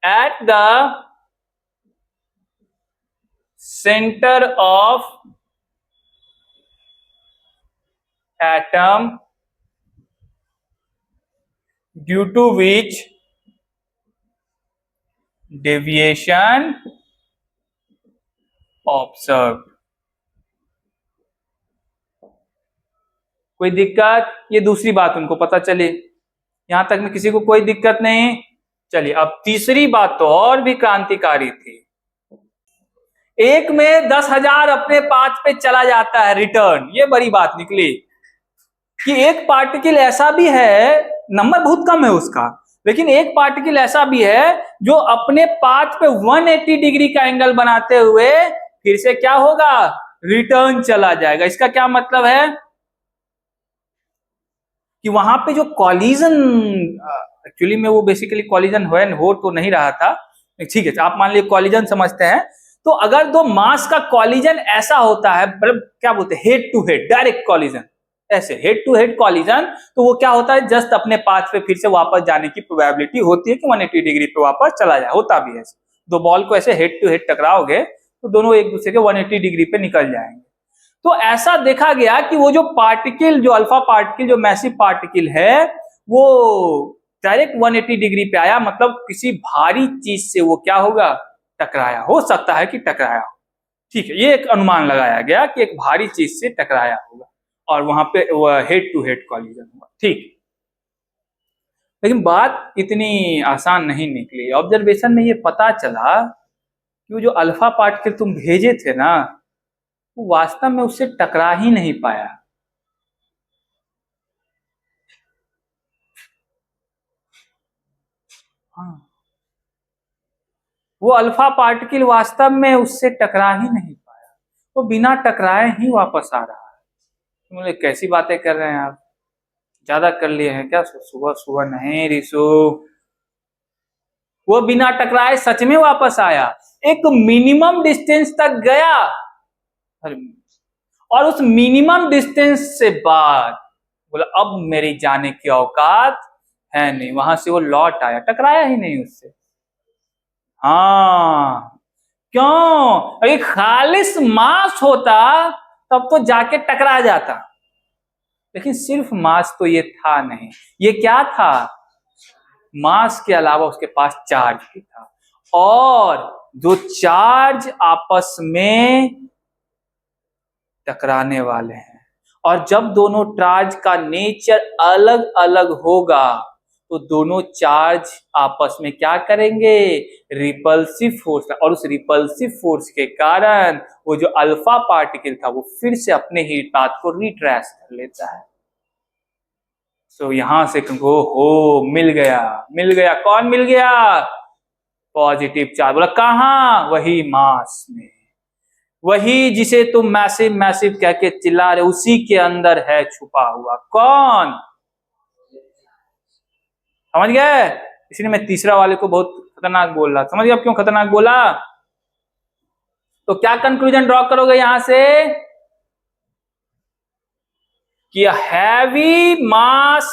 Speaker 1: at the center of atom due to which deviation observed। कोई दिक्कत? ये दूसरी बात उनको पता चली, यहां तक में किसी को कोई दिक्कत नहीं। चलिए अब तीसरी बात तो और भी क्रांतिकारी थी। एक में 10,000 अपने पाथ पे चला जाता है रिटर्न, ये बड़ी बात निकली कि एक पार्टिकल ऐसा भी है, नंबर बहुत कम है उसका, लेकिन एक पार्टिकल ऐसा भी है जो अपने पाथ पे 180 डिग्री का एंगल बनाते हुए फिर से क्या होगा, रिटर्न चला जाएगा। इसका क्या मतलब है कि वहां पे जो कॉलिजन, एक्चुअली में वो बेसिकली कॉलिजन हो तो नहीं रहा था, ठीक है आप मान लीजिए कॉलिजन समझते हैं, तो अगर दो मास का कॉलिजन ऐसा होता है, मतलब क्या बोलते हैं, head to head direct collision, ऐसे हेड टू हेड कॉलिजन, तो वो क्या होता है, जस्ट अपने पाथ पे फिर से वापस जाने की प्रोबेबिलिटी होती है कि 180 डिग्री पे वापस चला जाए, होता भी है। दो बॉल को ऐसे हेड टू हेड टकराओगे तो दोनों एक दूसरे के 180 डिग्री पे निकल जाएंगे। तो ऐसा देखा गया कि वो जो पार्टिकल, जो अल्फा पार्टिकल, जो मैसिव पार्टिकल है, वो डायरेक्ट 180 डिग्री पे आया, मतलब किसी भारी चीज से वो क्या होगा, टकराया, हो सकता है कि टकराया हो। ठीक है, ये एक अनुमान लगाया गया कि एक भारी चीज से टकराया होगा और वहां पे हेड टू हेड कॉलिजन हुआ। ठीक, लेकिन बात इतनी आसान नहीं निकली। ऑब्जर्वेशन में ये पता चला कि वो जो अल्फा पार्टिकल तुम भेजे थे ना, वो वास्तव में उससे टकरा ही नहीं पाया। हाँ, वो अल्फा पार्टिकल वास्तव में उससे टकरा ही नहीं पाया, वो बिना टकराए ही वापस आ रहा है। बोले कैसी बातें कर रहे हैं आप, ज्यादा कर लिए हैं क्या? सुबह सुबह नहीं रिशु, वो बिना टकराए सच में वापस आया, एक मिनिमम डिस्टेंस तक गया और उस मिनिमम डिस्टेंस से बाद बोला अब मेरी जाने की औकात है नहीं, वहां से वो लौट आया, टकराया ही नहीं उससे। हाँ, क्यों? अगर खालिस मांस होता तब तो जाके टकरा जाता, लेकिन सिर्फ मांस तो ये था नहीं। ये क्या था? मास के अलावा उसके पास चार्ज भी था, और जो चार्ज आपस में टकराने वाले हैं। और जब दोनों चार्ज का नेचर अलग अलग होगा तो दोनों चार्ज आपस में क्या करेंगे? रिपल्सिव फोर्स, और उस रिपल्सिव फोर्स के कारण वो जो अल्फा पार्टिकल था वो फिर से अपने ही पाथ को रिट्रेस कर लेता है। तो यहां से हो मिल गया, मिल गया। कौन मिल गया? Positive charge. बोला कहां? वही मास में, वही जिसे तुम मैसिव मैसिव कह के चिल्ला रहे, उसी के अंदर है छुपा हुआ। कौन? समझ गए? इसलिए मैं तीसरा वाले को बहुत खतरनाक बोल रहा। समझ गए अब क्यों खतरनाक बोला? तो क्या कंक्लूजन ड्रॉ करोगे यहां से? कि heavy mass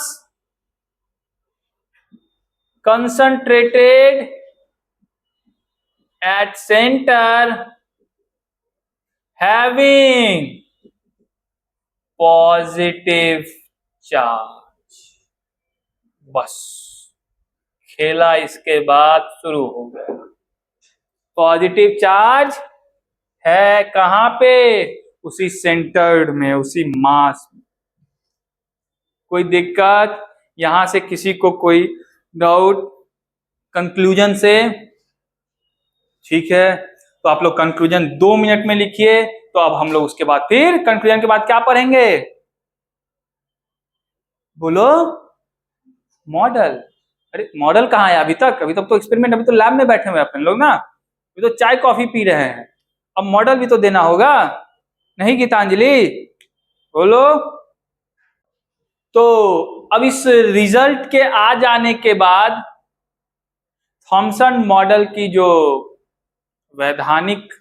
Speaker 1: concentrated at center having positive charge। बस खेला इसके बाद शुरू हो गया। पॉजिटिव चार्ज है कहां पे? उसी सेंटर्ड में, उसी मास में। कोई दिक्कत यहां से? किसी को कोई डाउट कंक्लूजन से? ठीक है, तो आप लोग कंक्लूजन 2 मिनट में लिखिए। तो अब हम लोग उसके बाद फिर कंक्लूजन के बाद क्या पढ़ेंगे? बोलो। मॉडल। अरे मॉडल कहाँ है? अभी तक तो एक्सपेरिमेंट, अभी तो लैब में बैठे हुए अपन लोग ना, अभी तो चाय कॉफी पी रहे हैं। अब मॉडल भी तो देना होगा, नहीं गीतांजलि? बोलो। तो अब इस रिजल्ट के आ जाने के बाद थॉमसन मॉडल की जो वैधानिक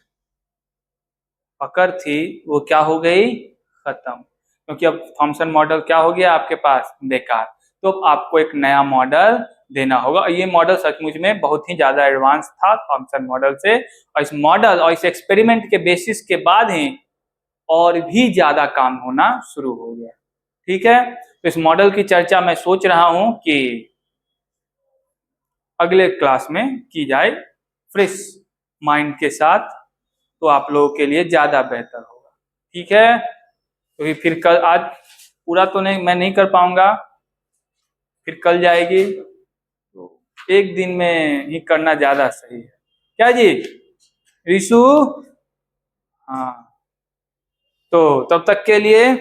Speaker 1: पकड़ थी वो क्या हो गई? खत्म। क्योंकि अब थॉमसन मॉडल क्या हो गया आपके पास? बेकार। तो अब आपको एक नया मॉडल देना होगा। ये मॉडल सचमुच में बहुत ही ज्यादा एडवांस था थॉमसन मॉडल से, और इस मॉडल और इस एक्सपेरिमेंट के बेसिस के बाद ही और भी ज्यादा काम होना शुरू हो गया। ठीक है, तो इस मॉडल की चर्चा मैं सोच रहा हूं कि अगले क्लास में की जाए फ्रेश माइंड के साथ, तो आप लोगों के लिए ज्यादा बेहतर होगा। ठीक है, तो फिर कल, आज पूरा तो नहीं मैं नहीं कर पाऊंगा, फिर कल जाएगी, तो एक दिन में ही करना ज्यादा सही है। क्या जी रिशु? हाँ, तो तब तक के लिए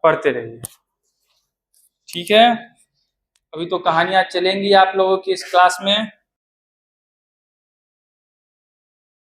Speaker 1: पढ़ते रहिए। ठीक है, अभी तो कहानियां चलेंगी आप लोगों की इस क्लास में।